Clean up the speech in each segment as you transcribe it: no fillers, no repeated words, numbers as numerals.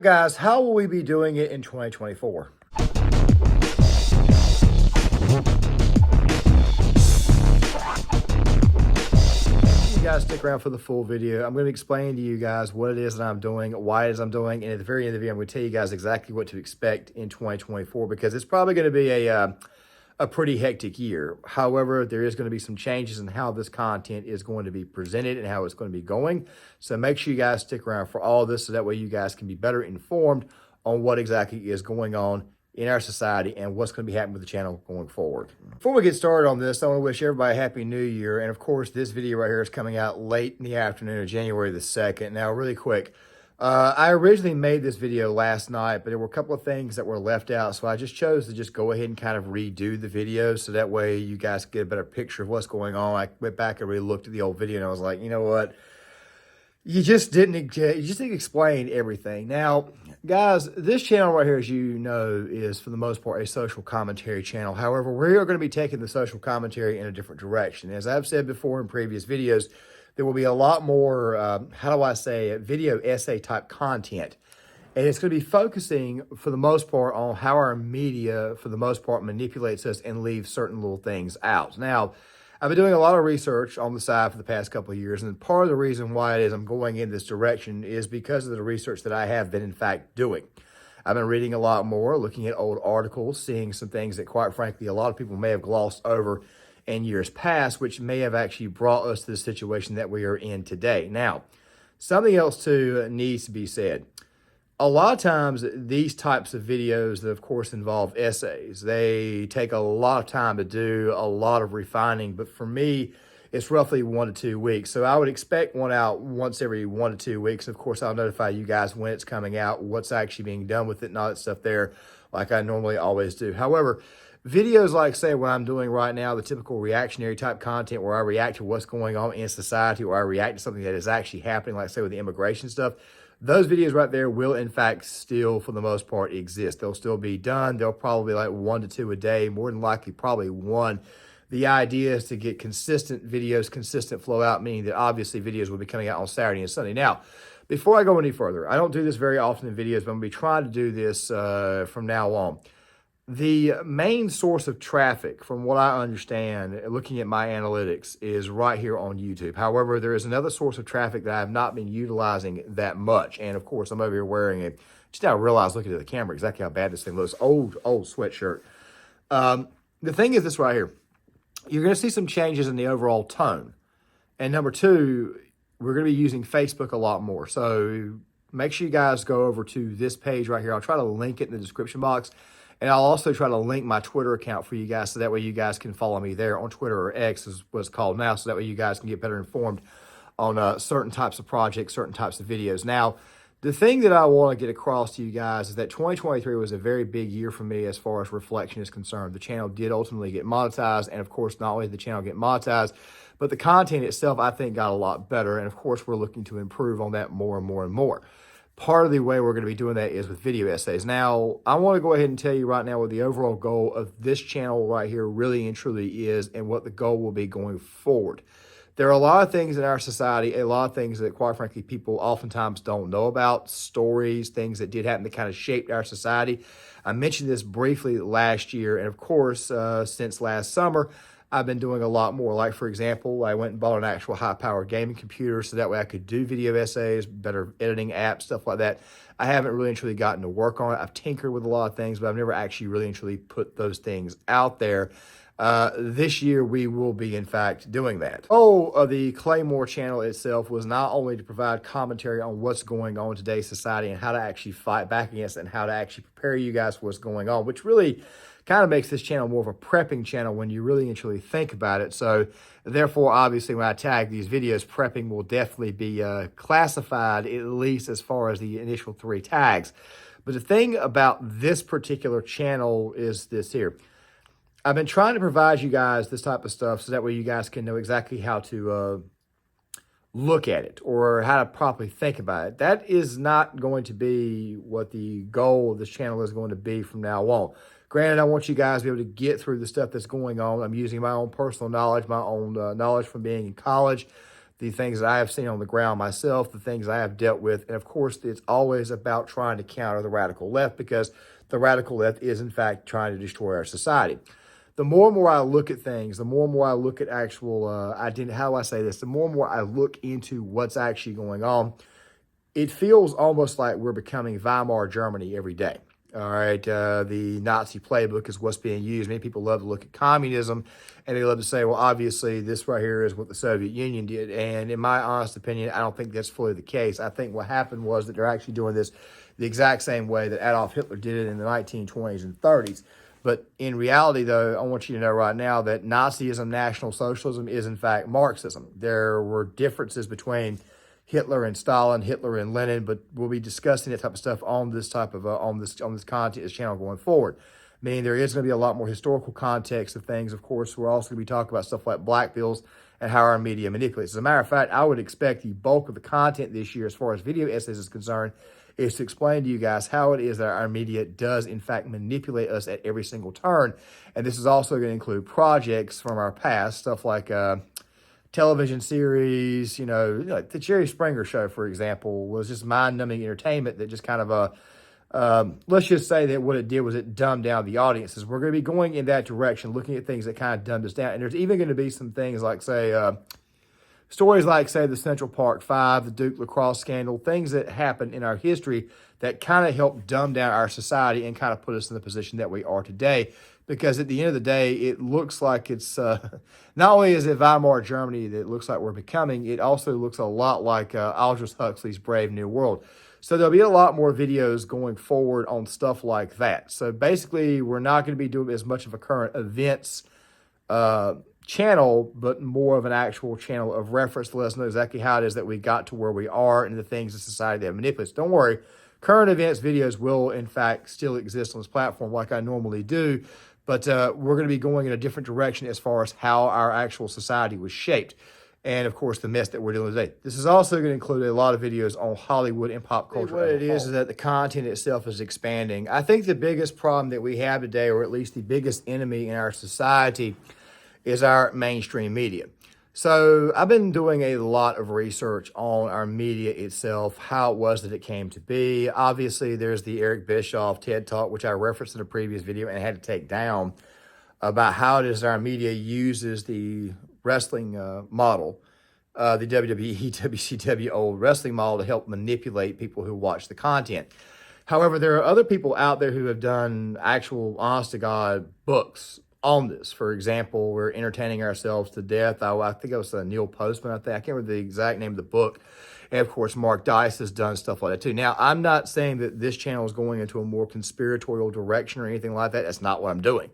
Guys, how will we be doing it in 2024? You guys stick around for the full video. I'm going to explain to you guys what it is that I'm doing, why it is I'm doing, and at the very end of the video, I'm going to tell you guys exactly what to expect in 2024 because it's probably going to be a pretty hectic year. However, there is going to be some changes in how this content is going to be presented and how it's going to be going. So make sure you guys stick around for all this so that way you guys can be better informed on what exactly is going on in our society and what's going to be happening with the channel going forward. Before we get started on this, I want to wish everybody a happy new year. And of course, this video right here is coming out late in the afternoon of January the 2nd. Now, really quick, I originally made this video last night, but there were a couple of things that were left out. So I just chose to just go ahead and kind of redo the video. So that way you guys get a better picture of what's going on. I went back and really looked at the old video and I was like, you know what? You just didn't explain everything. Now, guys, this channel right here, as you know, is for the most part a social commentary channel. However, we are going to be taking the social commentary in a different direction. As I've said before in previous videos, there will be a lot more, video essay type content. And it's going to be focusing, for the most part, on how our media, for the most part, manipulates us and leaves certain little things out. Now, I've been doing a lot of research on the side for the past couple of years, and part of the reason why it is I'm going in this direction is because of the research that I have been, in fact, doing. I've been reading a lot more, looking at old articles, seeing some things that, quite frankly, a lot of people may have glossed over in years past, which may have actually brought us to the situation that we are in today. Now, something else, too, needs to be said. A lot of times, these types of videos that, of course, involve essays, they take a lot of time to do, a lot of refining. But for me, it's roughly 1 to 2 weeks. So I would expect one out once every 1 to 2 weeks. Of course, I'll notify you guys when it's coming out, what's actually being done with it, and all that stuff there, like I normally always do. However, videos like, say, what I'm doing right now, the typical reactionary type content where I react to what's going on in society or I react to something that is actually happening, like, say, with the immigration stuff, those videos right there will, in fact, still, for the most part, exist. They'll still be done. They'll probably be like 1 to 2 a day, more than likely probably one. The idea is to get consistent videos, consistent flow out, meaning that obviously videos will be coming out on Saturday and Sunday. Now, before I go any further, I don't do this very often in videos, but I'm going to be trying to do this from now on. The main source of traffic, from what I understand, looking at my analytics, is right here on YouTube. However, there is another source of traffic that I have not been utilizing that much. And of course, I'm over here wearing a, just now I realized looking at the camera exactly how bad this thing looks. Old sweatshirt. The thing is this right here. You're going to see some changes in the overall tone. And number two, we're going to be using Facebook a lot more. So make sure you guys go over to this page right here. I'll try to link it in the description box. And I'll also try to link my Twitter account for you guys so that way you guys can follow me there on Twitter, or X is what it's called now, so that way you guys can get better informed on certain types of projects, certain types of videos. Now, the thing that I want to get across to you guys is that 2023 was a very big year for me as far as reflection is concerned. The channel did ultimately get monetized, and of course, not only did the channel get monetized, but the content itself, I think, got a lot better. And of course, we're looking to improve on that more and more and more. Part of the way we're going to be doing that is with video essays. Now, I want to go ahead and tell you right now what the overall goal of this channel right here really and truly is, and what the goal will be going forward. There are a lot of things in our society, a lot of things that, quite frankly, people oftentimes don't know about, stories, things that did happen that kind of shaped our society. I mentioned this briefly last year, and of course, since last summer, I've been doing a lot more. Like, for example, I went and bought an actual high-powered gaming computer so that way I could do video essays, better editing apps, stuff like that. I haven't really and truly gotten to work on it. I've tinkered with a lot of things, but I've never actually really and truly put those things out there. This year, we will be, in fact, doing that. The goal of the Claymore channel itself was not only to provide commentary on what's going on in today's society and how to actually fight back against it and how to actually prepare you guys for what's going on, which really kind of makes this channel more of a prepping channel when you really and truly think about it. So therefore, obviously, when I tag these videos, prepping will definitely be classified, at least as far as the initial 3 tags. But the thing about this particular channel is this here. I've been trying to provide you guys this type of stuff so that way you guys can know exactly how to look at it or how to properly think about it. That is not going to be what the goal of this channel is going to be from now on. Granted, I want you guys to be able to get through the stuff that's going on. I'm using my own personal knowledge, my own knowledge from being in college, the things that I have seen on the ground myself, the things I have dealt with. And of course, it's always about trying to counter the radical left, because the radical left is in fact trying to destroy our society. The more and more I look at things, the more and more I look at actual identity, how do I say this? The more and more I look into what's actually going on, it feels almost like we're becoming Weimar Germany every day. All right, the Nazi playbook is what's being used. Many people love to look at communism, and they love to say, well, obviously, this right here is what the Soviet Union did. And in my honest opinion, I don't think that's fully the case. I think what happened was that they're actually doing this the exact same way that Adolf Hitler did it in the 1920s and 30s. But in reality, though, I want you to know right now that Nazism, National Socialism is, in fact, Marxism. There were differences between Hitler and Stalin, Hitler and Lenin, but we'll be discussing that type of stuff on this type of on this content, this channel going forward. Meaning there is going to be a lot more historical context of things. Of course, we're also going to be talking about stuff like black pills and how our media manipulates. As a matter of fact, I would expect the bulk of the content this year, as far as video essays is concerned, is to explain to you guys how it is that our media does, in fact, manipulate us at every single turn. And this is also going to include projects from our past, stuff like television series, like the Jerry Springer Show, for example, was just mind-numbing entertainment that just kind of, let's just say that what it did was it dumbed down the audiences. We're going to be going in that direction, looking at things that kind of dumbed us down. And there's even going to be some things like, say, stories like, say, the Central Park Five, the Duke lacrosse scandal, things that happened in our history that kind of helped dumb down our society and kind of put us in the position that we are today. Because at the end of the day, it looks like it's, not only is it Weimar Germany that it looks like we're becoming, it also looks a lot like Aldous Huxley's Brave New World. So there'll be a lot more videos going forward on stuff like that. So basically, we're not going to be doing as much of a current events channel, but more of an actual channel of reference to let us know exactly how it is that we got to where we are and the things in society that manipulates. Don't worry, current events videos will, in fact, still exist on this platform like I normally do. But we're going to be going in a different direction as far as how our actual society was shaped. And, of course, the mess that we're dealing with today. This is also going to include a lot of videos on Hollywood and pop culture. What it is that the content itself is expanding. I think the biggest problem that we have today, or at least the biggest enemy in our society, is our mainstream media. So I've been doing a lot of research on our media itself, how it was that it came to be. Obviously, there's the Eric Bischoff TED Talk, which I referenced in a previous video and I had to take down, about how it is our media uses the wrestling model, the WWE, WCW old wrestling model, to help manipulate people who watch the content. However, there are other people out there who have done actual, honest-to-God books on this. For example, we're entertaining ourselves to death. I think it was Neil Postman. I can't remember the exact name of the book. And of course, Mark Dice has done stuff like that too. Now, I'm not saying that this channel is going into a more conspiratorial direction or anything like that. That's not what I'm doing.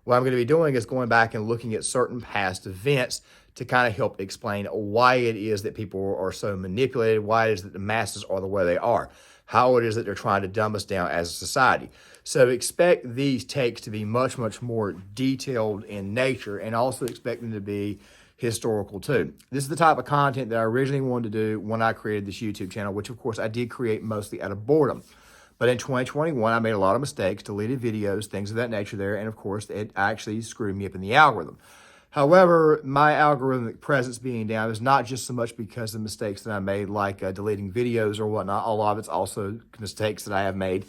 What I'm going to be doing is going back and looking at certain past events to kind of help explain why it is that people are so manipulated, why it is that the masses are the way they are, how it is that they're trying to dumb us down as a society. So expect these takes to be much, much more detailed in nature, and also expect them to be historical too. This is the type of content that I originally wanted to do when I created this YouTube channel, which of course I did create mostly out of boredom. But in 2021, I made a lot of mistakes, deleted videos, things of that nature there, and of course it actually screwed me up in the algorithm. However, my algorithmic presence being down is not just so much because of mistakes that I made, like deleting videos or whatnot. A lot of it's also mistakes that I have made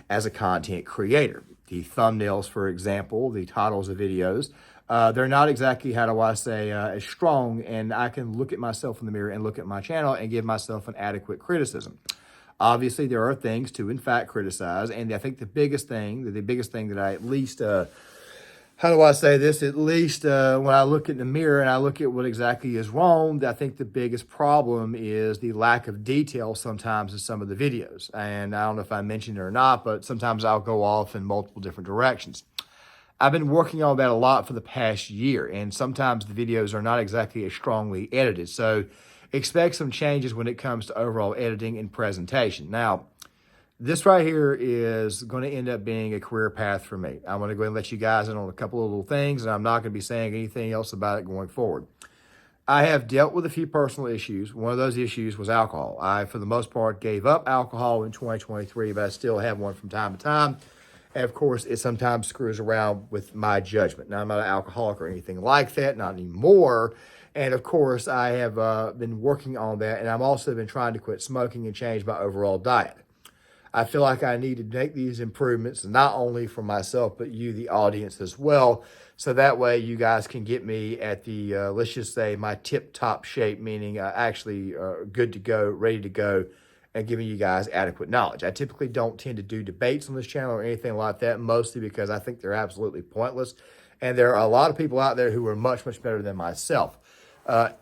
as a content creator. The thumbnails, for example, the titles of videos, they're not exactly, how do I say, as strong, and I can look at myself in the mirror and look at my channel and give myself an adequate criticism. Obviously, there are things to, in fact, criticize, and I think the biggest thing that I at least, how do I say this? At least when I look in the mirror and I look at what exactly is wrong, I think the biggest problem is the lack of detail sometimes in some of the videos. And I don't know if I mentioned it or not, but sometimes I'll go off in multiple different directions. I've been working on that a lot for the past year, and sometimes the videos are not exactly as strongly edited. So expect some changes when it comes to overall editing and presentation. Now, this right here is going to end up being a career path for me. I'm going to go ahead and let you guys in on a couple of little things, and I'm not going to be saying anything else about it going forward. I have dealt with a few personal issues. One of those issues was alcohol. I, for the most part, gave up alcohol in 2023, but I still have one from time to time. And of course, it sometimes screws around with my judgment. Now, I'm not an alcoholic or anything like that, not anymore. And of course, I have been working on that. And I've also been trying to quit smoking and change my overall diet. I feel like I need to make these improvements, not only for myself, but you, the audience, as well. So that way you guys can get me at the, let's just say, my tip-top shape, meaning actually good to go, ready to go, and giving you guys adequate knowledge. I typically don't tend to do debates on this channel or anything like that, mostly because I think they're absolutely pointless. And there are a lot of people out there who are much, much better than myself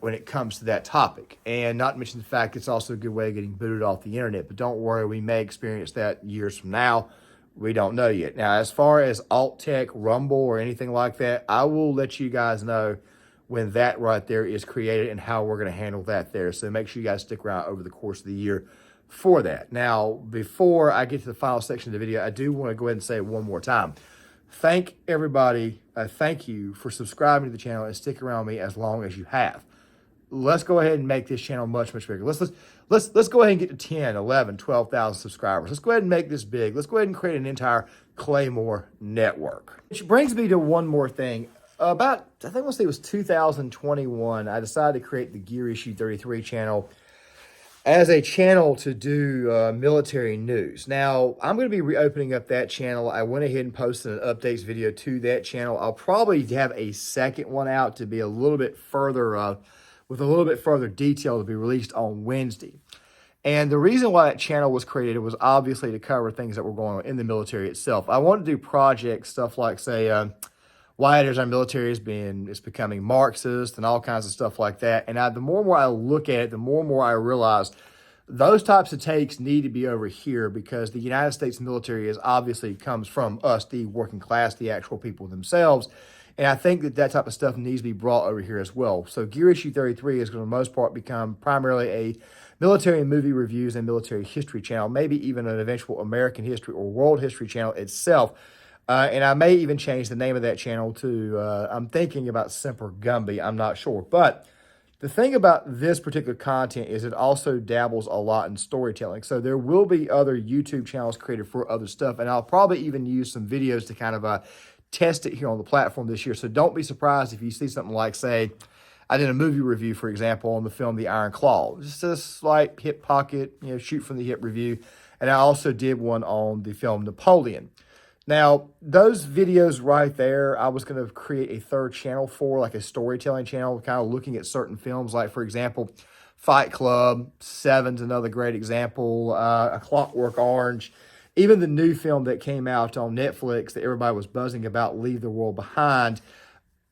when it comes to that topic. And not to mention the fact it's also a good way of getting booted off the internet. But don't worry, we may experience that years from now. We don't know yet. Now, as far as alt tech, Rumble, or anything like that, I will let you guys know when that right there is created and how we're going to handle that there. So make sure you guys stick around over the course of the year for that. Now, before I get to the final section of the video, I do want to go ahead and say it one more time. Thank everybody. Thank you for subscribing to the channel and sticking around me as long as you have. Let's go ahead and make this channel much, much bigger. Let's go ahead and get to 10, 11, 12,000 subscribers. Let's go ahead and make this big. Let's go ahead and create an entire Claymore network. Which brings me to one more thing. About, I think I want to say it was 2021, I decided to create the Gear Issue 33 channel as a channel to do military news. Now, I'm going to be reopening up that channel. I went ahead and posted an updates video to that channel. I'll probably have a second one out to be a little bit further, with a little bit further detail to be released on Wednesday. And the reason why that channel was created was obviously to cover things that were going on in the military itself. I wanted to do projects, stuff like, say, why it is our military is becoming Marxist and all kinds of stuff like that. And the more and more I look at it, the more and more I realize those types of takes need to be over here, because the United States military is obviously comes from us, the working class, the actual people themselves. And I think that type of stuff needs to be brought over here as well. So Gear Issue 33 is going to, for the most part, become primarily a military movie reviews and military history channel, maybe even an eventual American history or world history channel itself. And I may even change the name of that channel to, I'm thinking about Semper Gumby, I'm not sure. But the thing about this particular content is it also dabbles a lot in storytelling. So there will be other YouTube channels created for other stuff, and I'll probably even use some videos to kind of test it here on the platform this year. So don't be surprised if you see something like, say, I did a movie review, for example, on the film The Iron Claw. Just a slight hip pocket, shoot from the hip review. And I also did one on the film Napoleon. Now, those videos right there, I was going to create a third channel for, like a storytelling channel, kind of looking at certain films, like, for example, Fight Club, Seven's another great example, A Clockwork Orange, even the new film that came out on Netflix that everybody was buzzing about, Leave the World Behind.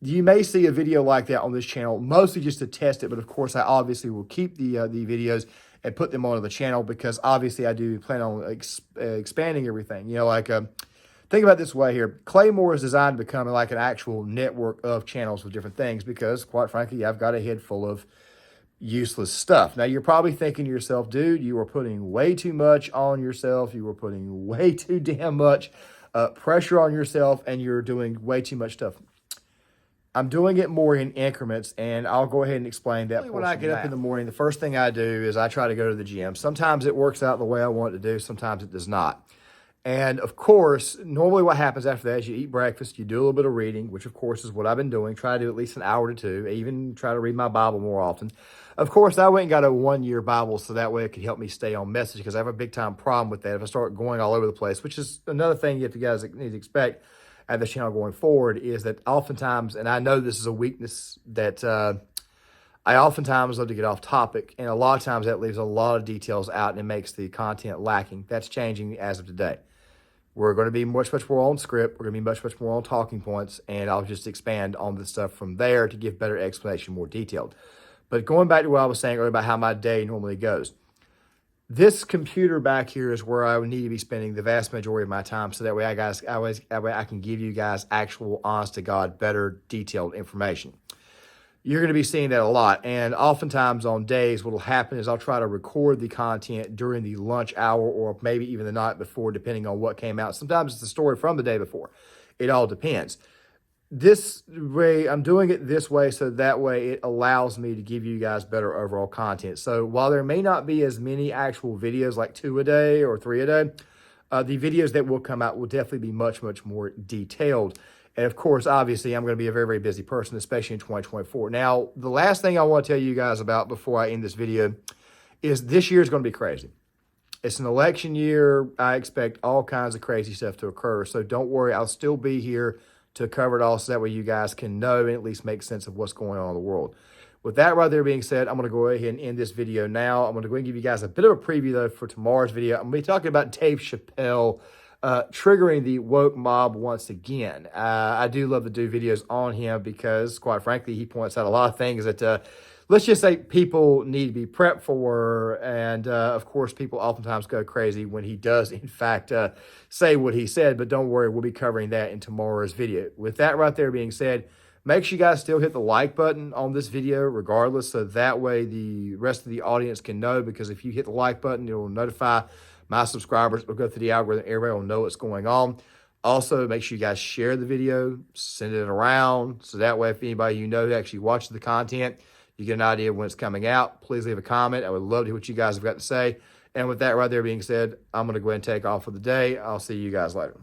You may see a video like that on this channel, mostly just to test it, but of course, I obviously will keep the videos and put them onto the channel, because obviously I do plan on expanding everything, think about it this way here. Claymore is designed to become like an actual network of channels with different things, because, quite frankly, I've got a head full of useless stuff. Now, you're probably thinking to yourself, dude, you are putting way too much on yourself. You are putting way too damn much pressure on yourself, and you're doing way too much stuff. I'm doing it more in increments, and I'll go ahead and explain that. When I get up in the morning, the first thing I do is I try to go to the gym. Sometimes it works out the way I want it to do. Sometimes it does not. And of course, normally what happens after that is you eat breakfast, you do a little bit of reading, which of course is what I've been doing. Try to do at least an hour to two. I even try to read my Bible more often. Of course, I went and got a 1-year Bible, so that way it could help me stay on message, because I have a big time problem with that. If I start going all over the place, which is another thing you guys need to expect at the channel going forward, is that oftentimes, and I know this is a weakness, that I oftentimes love to get off topic, and a lot of times that leaves a lot of details out and it makes the content lacking. That's changing as of today. We're going to be much, much more on script. We're going to be much, much more on talking points, and I'll just expand on the stuff from there to give better explanation, more detailed. But going back to what I was saying earlier about how my day normally goes, this computer back here is where I would need to be spending the vast majority of my time, so that way I can give you guys actual, honest to God, better detailed information. You're going to be seeing that a lot. And oftentimes on days, what will happen is I'll try to record the content during the lunch hour, or maybe even the night before, depending on what came out. Sometimes it's the story from the day before. It all depends. This way, I'm doing it this way, so that way it allows me to give you guys better overall content. So while there may not be as many actual videos, like 2 a day or 3 a day, the videos that will come out will definitely be much, much more detailed. And of course, obviously, I'm going to be a very, very busy person, especially in 2024. Now, the last thing I want to tell you guys about before I end this video is this year is going to be crazy. It's an election year. I expect all kinds of crazy stuff to occur. So don't worry, I'll still be here to cover it all so that way you guys can know and at least make sense of what's going on in the world. With that right there being said, I'm going to go ahead and end this video now. I'm going to go ahead and give you guys a bit of a preview, though, for tomorrow's video. I'm going to be talking about Dave Chappelle triggering the woke mob once again. I do love to do videos on him because, quite frankly, he points out a lot of things that, let's just say, people need to be prepped for. And, of course, people oftentimes go crazy when he does, in fact, say what he said. But don't worry, we'll be covering that in tomorrow's video. With that right there being said, make sure you guys still hit the like button on this video regardless, so that way the rest of the audience can know, because if you hit the like button, it will notify my subscribers. It'll go through the algorithm. Everybody will know what's going on. Also, make sure you guys share the video, send it around, so that way if anybody you know actually watches the content, you get an idea of when it's coming out. Please leave a comment. I would love to hear what you guys have got to say. And with that right there being said, I'm going to go ahead and take off for the day. I'll see you guys later.